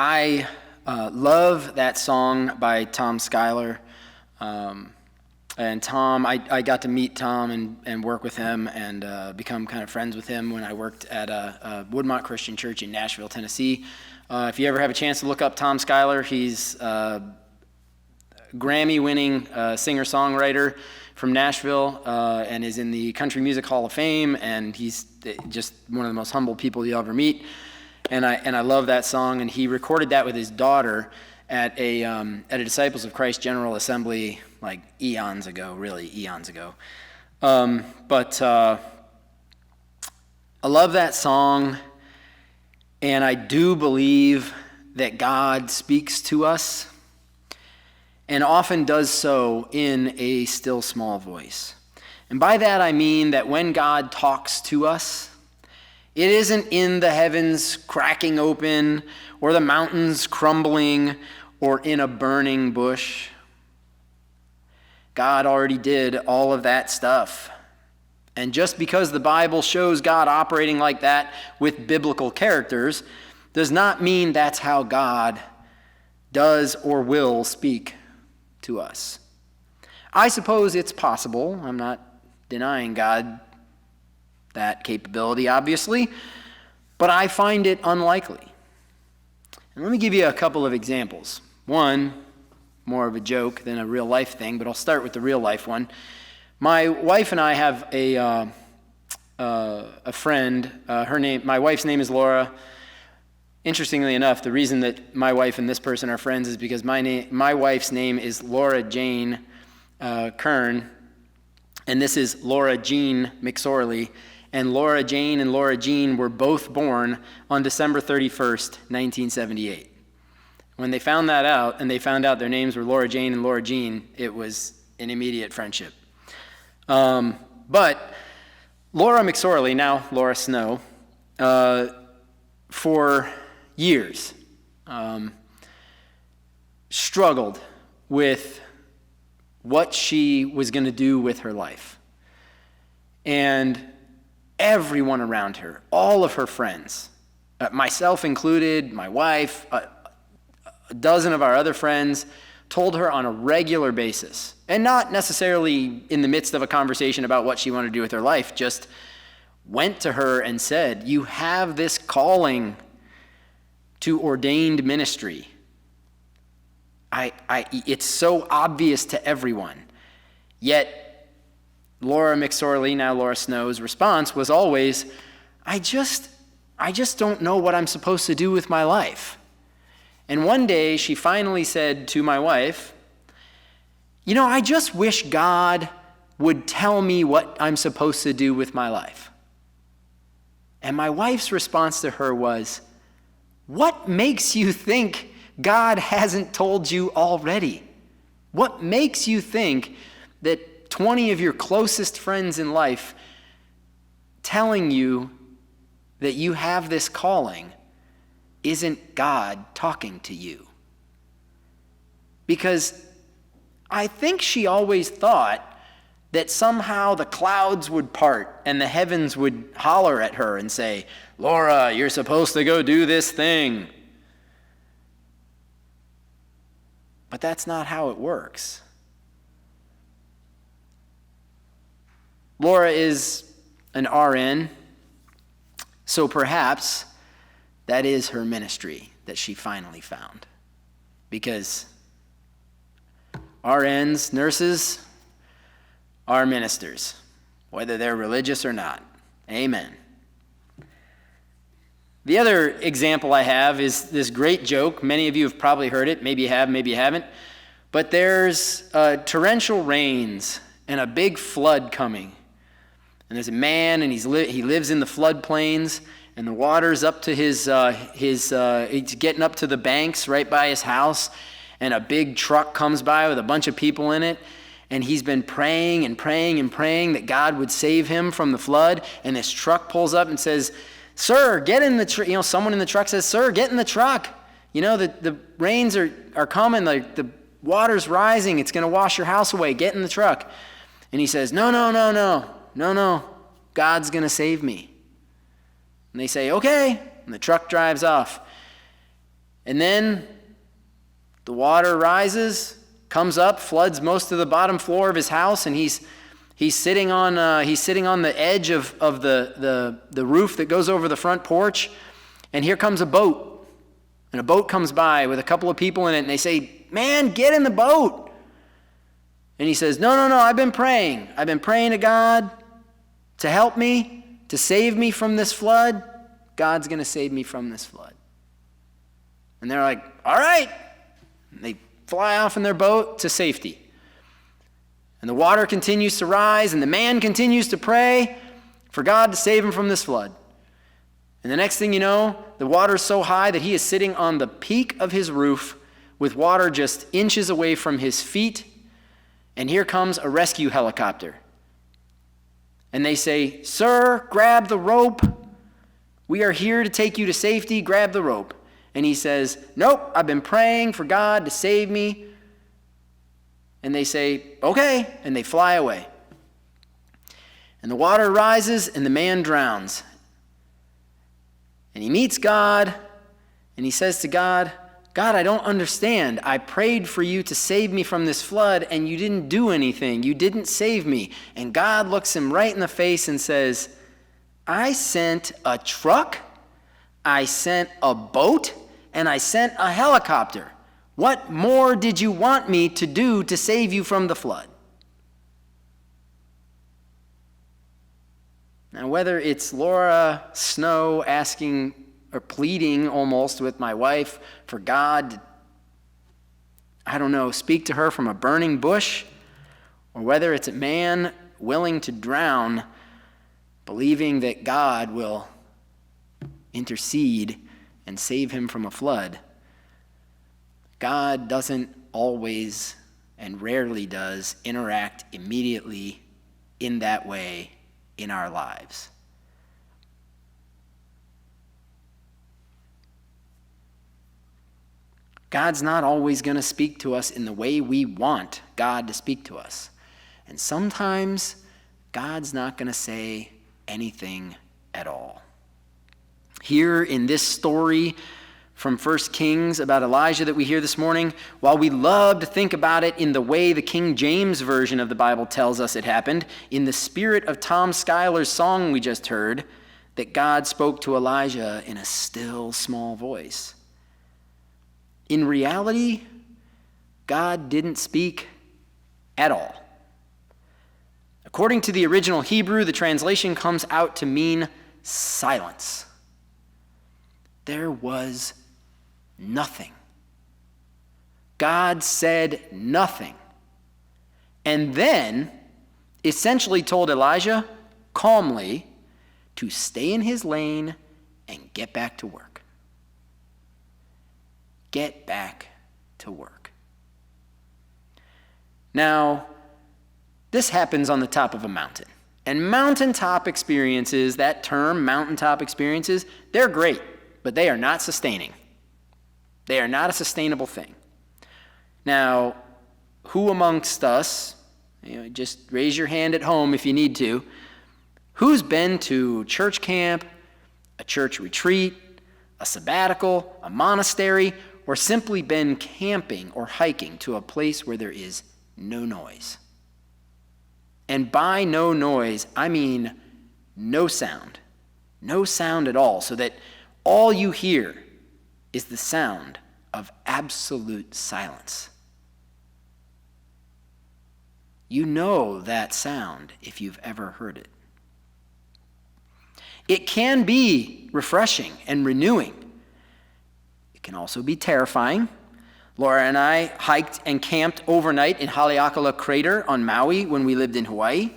I love that song by Tom Schuyler. And Tom, I got to meet Tom and work with him and become kind of friends with him when I worked at a Woodmont Christian Church in Nashville, Tennessee. If you ever have a chance to look up Tom Schuyler, he's a Grammy-winning singer-songwriter from Nashville and is in the Country Music Hall of Fame, and he's just one of the most humble people you'll ever meet. And I love that song, and he recorded that with his daughter at a Disciples of Christ General Assembly like eons ago. But I love that song, and I do believe that God speaks to us and often does so in a still small voice. And by that I mean that when God talks to us, it isn't in the heavens cracking open or the mountains crumbling or in a burning bush. God already did all of that stuff. And just because the Bible shows God operating like that with biblical characters does not mean that's how God does or will speak to us. I suppose it's possible. I'm not denying God that capability, obviously, but I find it unlikely. And let me give you a couple of examples. One, more of a joke than a real life thing, but I'll start with the real life one. My wife and I have a friend. My wife's name is Laura. Interestingly enough, the reason that my wife and this person are friends is because my wife's name is Laura Jane Kern, and this is Laura Jean McSorley. And Laura Jane and Laura Jean were both born on December 31st, 1978. When they found that out, and they found out their names were Laura Jane and Laura Jean, it was an immediate friendship. But Laura McSorley, now Laura Snow, for years struggled with what she was going to do with her life. And everyone around her, all of her friends, myself included, my wife, a dozen of our other friends, told her on a regular basis, and not necessarily in the midst of a conversation about what she wanted to do with her life, just went to her and said, "You have this calling to ordained ministry. It's so obvious to everyone." Yet Laura McSorley, now Laura Snow's response was always, I just don't know what I'm supposed to do with my life. And one day she finally said to my wife, I just wish God would tell me what I'm supposed to do with my life. And my wife's response to her was, what makes you think God hasn't told you already? What makes you think that 20 of your closest friends in life telling you that you have this calling isn't God talking to you? Because I think she always thought that somehow the clouds would part and the heavens would holler at her and say, "Laura, you're supposed to go do this thing." But that's not how it works. Laura is an RN, so perhaps that is her ministry that she finally found. Because RNs, nurses, are ministers, whether they're religious or not. Amen. The other example I have is this great joke. Many of you have probably heard it. Maybe you have, maybe you haven't. But there's torrential rains and a big flood coming. And there's a man, and he lives in the floodplains, and the water's up to he's getting up to the banks right by his house, and a big truck comes by with a bunch of people in it, and he's been praying and praying and praying that God would save him from the flood, and this truck pulls up and says, "Sir, get in the truck." Someone in the truck says, "Sir, get in the truck. The rains are coming, the water's rising, it's going to wash your house away. Get in the truck." And he says, No, God's going to save me. And they say, "Okay," and the truck drives off. And then the water rises, comes up, floods most of the bottom floor of his house, and he's sitting on the edge of the roof that goes over the front porch, and here comes a boat. And a boat comes by with a couple of people in it, and they say, "Man, get in the boat." And he says, No, I've been praying. I've been praying to God to help me, to save me from this flood. God's going to save me from this flood. And they're like, "All right." And they fly off in their boat to safety. And the water continues to rise, and the man continues to pray for God to save him from this flood. And the next thing you know, the water is so high that he is sitting on the peak of his roof with water just inches away from his feet. And here comes a rescue helicopter. And they say, "Sir, grab the rope. We are here to take you to safety. Grab the rope." And he says, "Nope, I've been praying for God to save me." And they say, "Okay," and they fly away. And the water rises, and the man drowns. And he meets God, and he says to God, "God, I don't understand. I prayed for you to save me from this flood, and you didn't do anything. You didn't save me." And God looks him right in the face and says, "I sent a truck, I sent a boat, and I sent a helicopter. What more did you want me to do to save you from the flood?" Now, whether it's Laura Snow asking or pleading almost with my wife for God, I don't know, speak to her from a burning bush, or whether it's a man willing to drown, believing that God will intercede and save him from a flood, God doesn't always and rarely does interact immediately in that way in our lives. God's not always going to speak to us in the way we want God to speak to us. And sometimes God's not going to say anything at all. Here in this story from 1 Kings about Elijah that we hear this morning, while we love to think about it in the way the King James Version of the Bible tells us it happened, in the spirit of Tom Schuyler's song we just heard, that God spoke to Elijah in a still, small voice. In reality, God didn't speak at all. According to the original Hebrew, the translation comes out to mean silence. There was nothing. God said nothing. And then essentially told Elijah calmly to stay in his lane and get back to work. Get back to work. Now, this happens on the top of a mountain. And mountaintop experiences, that term, mountaintop experiences, they're great, but they are not sustaining. They are not a sustainable thing. Now, who amongst us, just raise your hand at home if you need to, who's been to church camp, a church retreat, a sabbatical, a monastery, or simply been camping or hiking to a place where there is no noise? And by no noise, I mean no sound at all, so that all you hear is the sound of absolute silence. You know that sound if you've ever heard it. It can be refreshing and renewing. It can also be terrifying. Laura and I hiked and camped overnight in Haleakala Crater on Maui when we lived in Hawaii.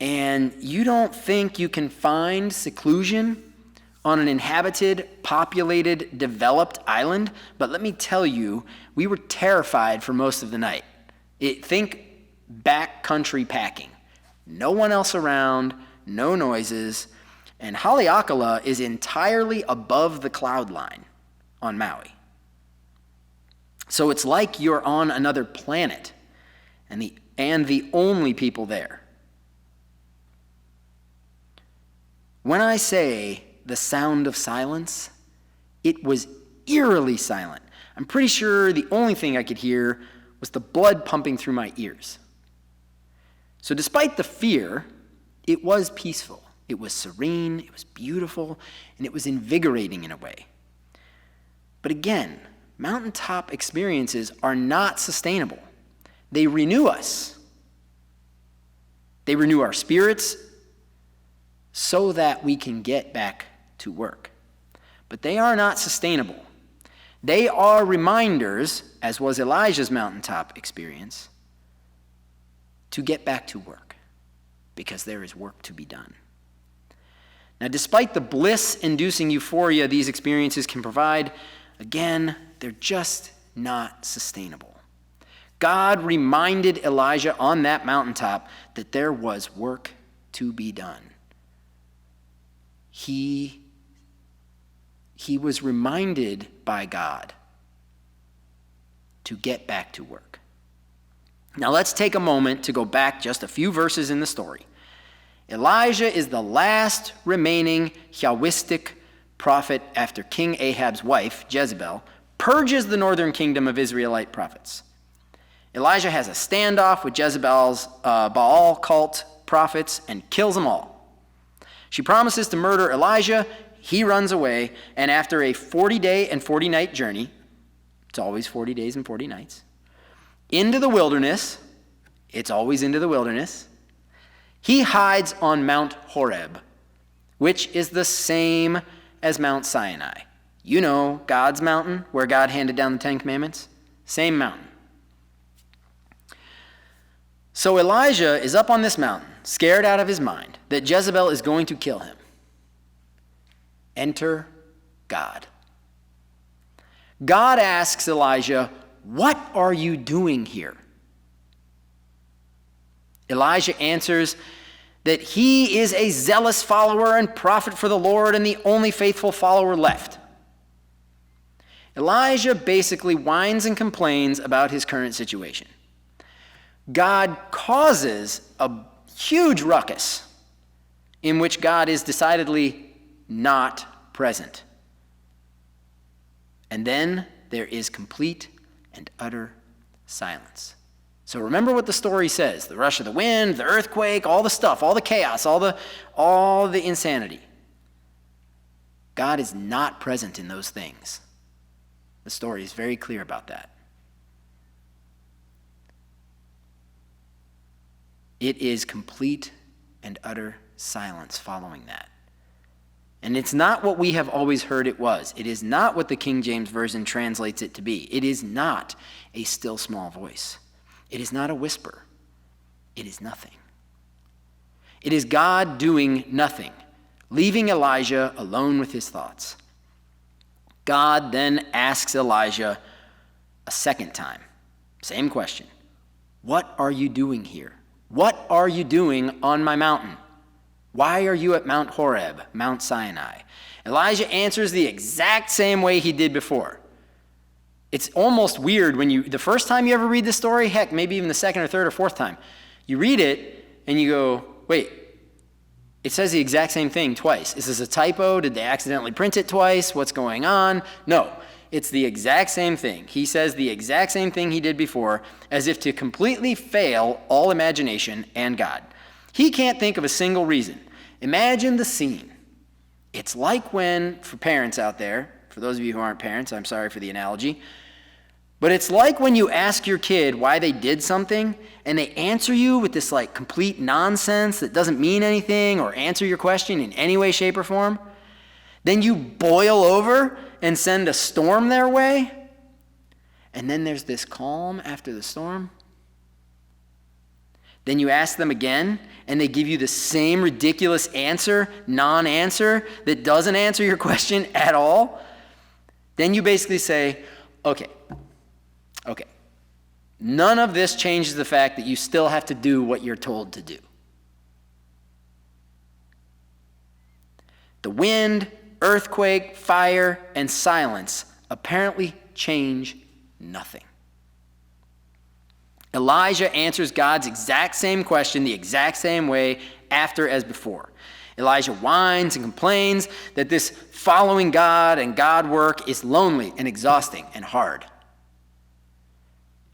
And you don't think you can find seclusion on an inhabited, populated, developed island, but let me tell you, we were terrified for most of the night. Think backcountry packing. No one else around, no noises, and Haleakala is entirely above the cloud line on Maui. So it's like you're on another planet, and the only people there. When I say the sound of silence, it was eerily silent. I'm pretty sure the only thing I could hear was the blood pumping through my ears. So despite the fear, it was peaceful. It was serene, it was beautiful, and it was invigorating in a way. But again, mountaintop experiences are not sustainable. They renew us. They renew our spirits so that we can get back to work. But they are not sustainable. They are reminders, as was Elijah's mountaintop experience, to get back to work, because there is work to be done. Now, despite the bliss-inducing euphoria these experiences can provide, again, they're just not sustainable. God reminded Elijah on that mountaintop that there was work to be done. He was reminded by God to get back to work. Now let's take a moment to go back just a few verses in the story. Elijah is the last remaining Yahwistic prophet after King Ahab's wife, Jezebel, purges the northern kingdom of Israelite prophets. Elijah has a standoff with Jezebel's Baal cult prophets and kills them all. She promises to murder Elijah. He runs away, and after a 40-day and 40-night journey, it's always 40 days and 40 nights, into the wilderness, it's always into the wilderness, he hides on Mount Horeb, which is the same as Mount Sinai. You know, God's mountain, where God handed down the Ten Commandments. Same mountain. So Elijah is up on this mountain, scared out of his mind that Jezebel is going to kill him. Enter God. God asks Elijah, "What are you doing here?" Elijah answers that he is a zealous follower and prophet for the Lord and the only faithful follower left. Elijah basically whines and complains about his current situation. God causes a huge ruckus in which God is decidedly not present. And then there is complete and utter silence. So remember what the story says: the rush of the wind, the earthquake, all the stuff, all the chaos, all the insanity. God is not present in those things. The story is very clear about that. It is complete and utter silence following that. And it's not what we have always heard it was. It is not what the King James Version translates it to be. It is not a still small voice. It is not a whisper. It is nothing. It is God doing nothing, leaving Elijah alone with his thoughts. God then asks Elijah a second time, same question: "What are you doing here? What are you doing on my mountain? Why are you at Mount Horeb, Mount Sinai?" Elijah answers the exact same way he did before. It's almost weird when the first time you ever read the story, heck, maybe even the second or third or fourth time, you read it and you go, wait, it says the exact same thing twice. Is this a typo? Did they accidentally print it twice? What's going on? No, it's the exact same thing. He says the exact same thing he did before, as if to completely fail all imagination and God. He can't think of a single reason. Imagine the scene. It's like when, for parents out there, for those of you who aren't parents, I'm sorry for the analogy, but it's like when you ask your kid why they did something and they answer you with this like complete nonsense that doesn't mean anything or answer your question in any way, shape, or form. Then you boil over and send a storm their way. And then there's this calm after the storm. Then you ask them again, and they give you the same ridiculous answer, non-answer, that doesn't answer your question at all. Then you basically say, okay, none of this changes the fact that you still have to do what you're told to do. The wind, earthquake, fire, and silence apparently change nothing. Elijah answers God's exact same question the exact same way after as before. Elijah whines and complains that this following God and God work is lonely and exhausting and hard.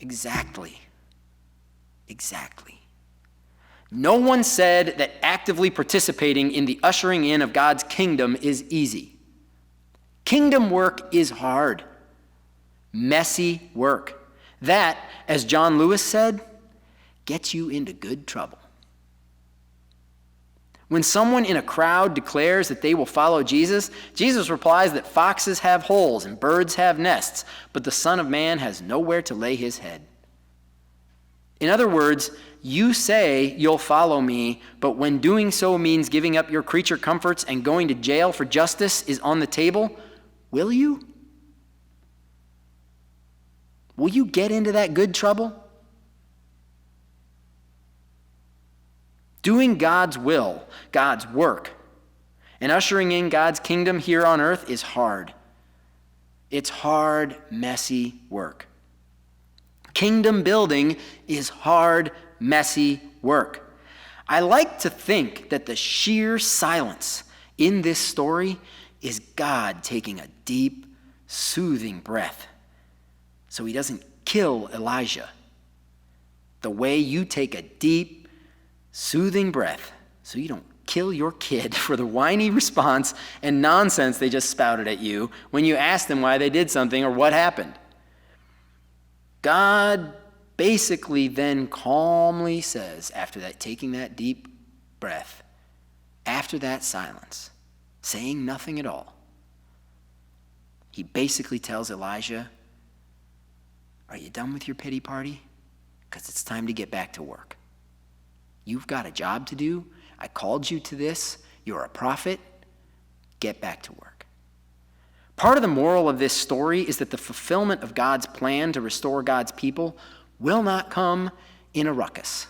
Exactly. No one said that actively participating in the ushering in of God's kingdom is easy. Kingdom work is hard, messy work. That, as John Lewis said, gets you into good trouble. When someone in a crowd declares that they will follow Jesus, Jesus replies that foxes have holes and birds have nests, but the Son of Man has nowhere to lay his head. In other words, you say you'll follow me, but when doing so means giving up your creature comforts and going to jail for justice is on the table, will you? Will you get into that good trouble? Doing God's will, God's work, and ushering in God's kingdom here on earth is hard. It's hard, messy work. Kingdom building is hard, messy work. I like to think that the sheer silence in this story is God taking a deep, soothing breath so he doesn't kill Elijah. The way you take a deep, soothing breath so you don't kill your kid for the whiny response and nonsense they just spouted at you when you asked them why they did something or what happened. God basically then calmly says, after that, taking that deep breath, after that silence, saying nothing at all, he basically tells Elijah, are you done with your pity party? Because it's time to get back to work. You've got a job to do. I called you to this. You're a prophet. Get back to work. Part of the moral of this story is that the fulfillment of God's plan to restore God's people will not come in a ruckus.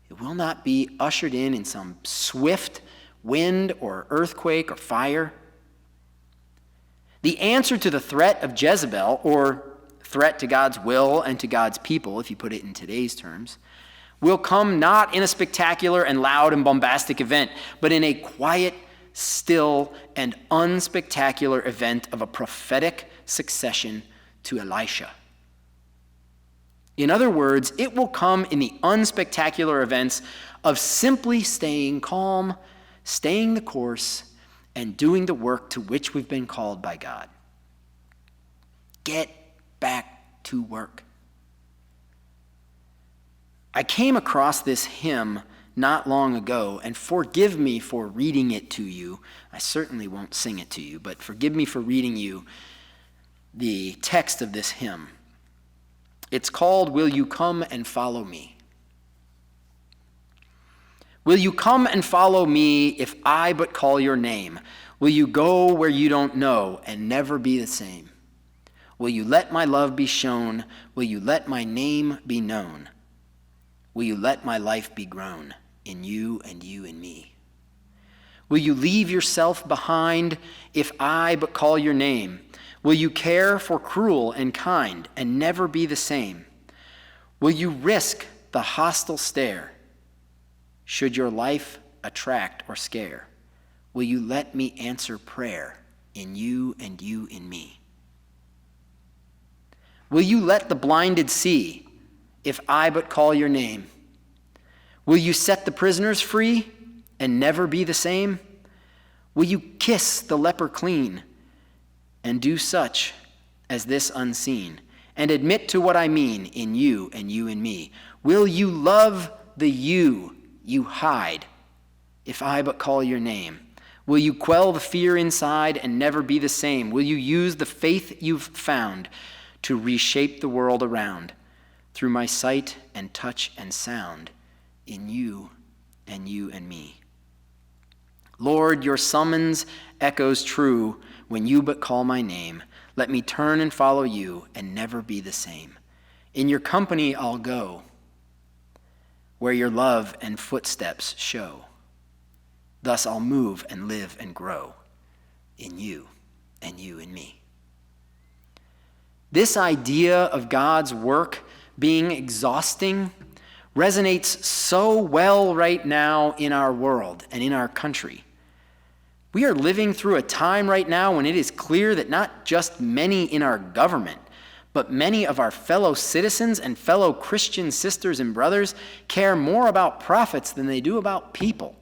It will not be ushered in some swift wind or earthquake or fire. The answer to the threat of Jezebel, or threat to God's will and to God's people, if you put it in today's terms, will come not in a spectacular and loud and bombastic event, but in a quiet, still, and unspectacular event of a prophetic succession to Elisha. In other words, it will come in the unspectacular events of simply staying calm, staying the course, and doing the work to which we've been called by God. Get back to work. I came across this hymn not long ago, and forgive me for reading it to you. I certainly won't sing it to you, but forgive me for reading you the text of this hymn. It's called, Will You Come and Follow Me? Will you come and follow me if I but call your name? Will you go where you don't know and never be the same? Will you let my love be shown? Will you let my name be known? Will you let my life be grown in you and you in me? Will you leave yourself behind if I but call your name? Will you care for cruel and kind and never be the same? Will you risk the hostile stare should your life attract or scare? Will you let me answer prayer in you and you in me? Will you let the blinded see if I but call your name? Will you set the prisoners free and never be the same? Will you kiss the leper clean and do such as this unseen and admit to what I mean in you and you in me? Will you love the you hide if I but call your name? Will you quell the fear inside and never be the same? Will you use the faith you've found to reshape the world around through my sight and touch and sound in you and you and me? Lord, your summons echoes true when you but call my name. Let me turn and follow you and never be the same. In your company I'll go where your love and footsteps show. Thus I'll move and live and grow in you and you in me. This idea of God's work being exhausting resonates so well right now in our world and in our country. We are living through a time right now when it is clear that not just many in our government, but many of our fellow citizens and fellow Christian sisters and brothers care more about profits than they do about people.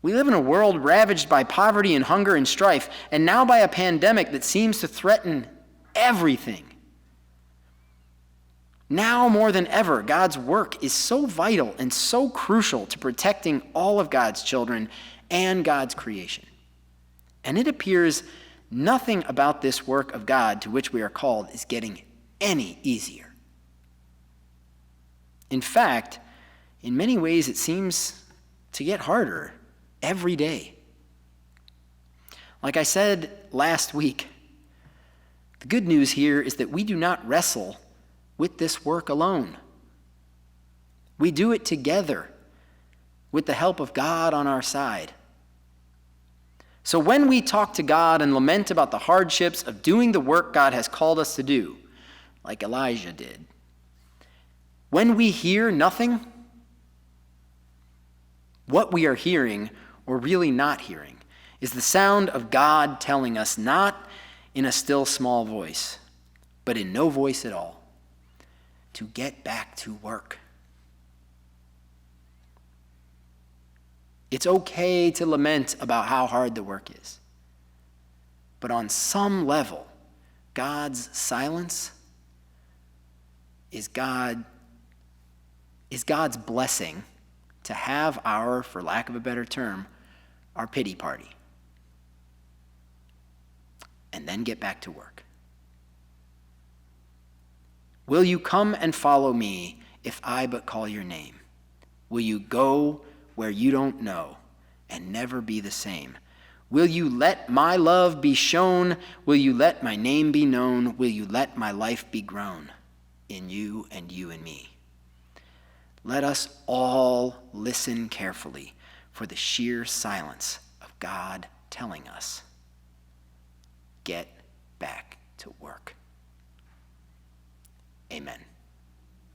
We live in a world ravaged by poverty and hunger and strife, and now by a pandemic that seems to threaten everything. Now more than ever, God's work is so vital and so crucial to protecting all of God's children and God's creation. And it appears nothing about this work of God to which we are called is getting any easier. In fact, in many ways, it seems to get harder every day. Like I said last week, the good news here is that we do not wrestle with this work alone. We do it together with the help of God on our side. So when we talk to God and lament about the hardships of doing the work God has called us to do, like Elijah did, when we hear nothing, what we are hearing, or really not hearing, is the sound of God telling us, not in a still small voice, but in no voice at all, to get back to work. It's okay to lament about how hard the work is. But on some level, God's silence is God's blessing to have our, for lack of a better term, our pity party. And then get back to work. Will you come and follow me if I but call your name? Will you go where you don't know and never be the same? Will you let my love be shown? Will you let my name be known? Will you let my life be grown in you and you in me? Let us all listen carefully for the sheer silence of God telling us, get back to work. Amen.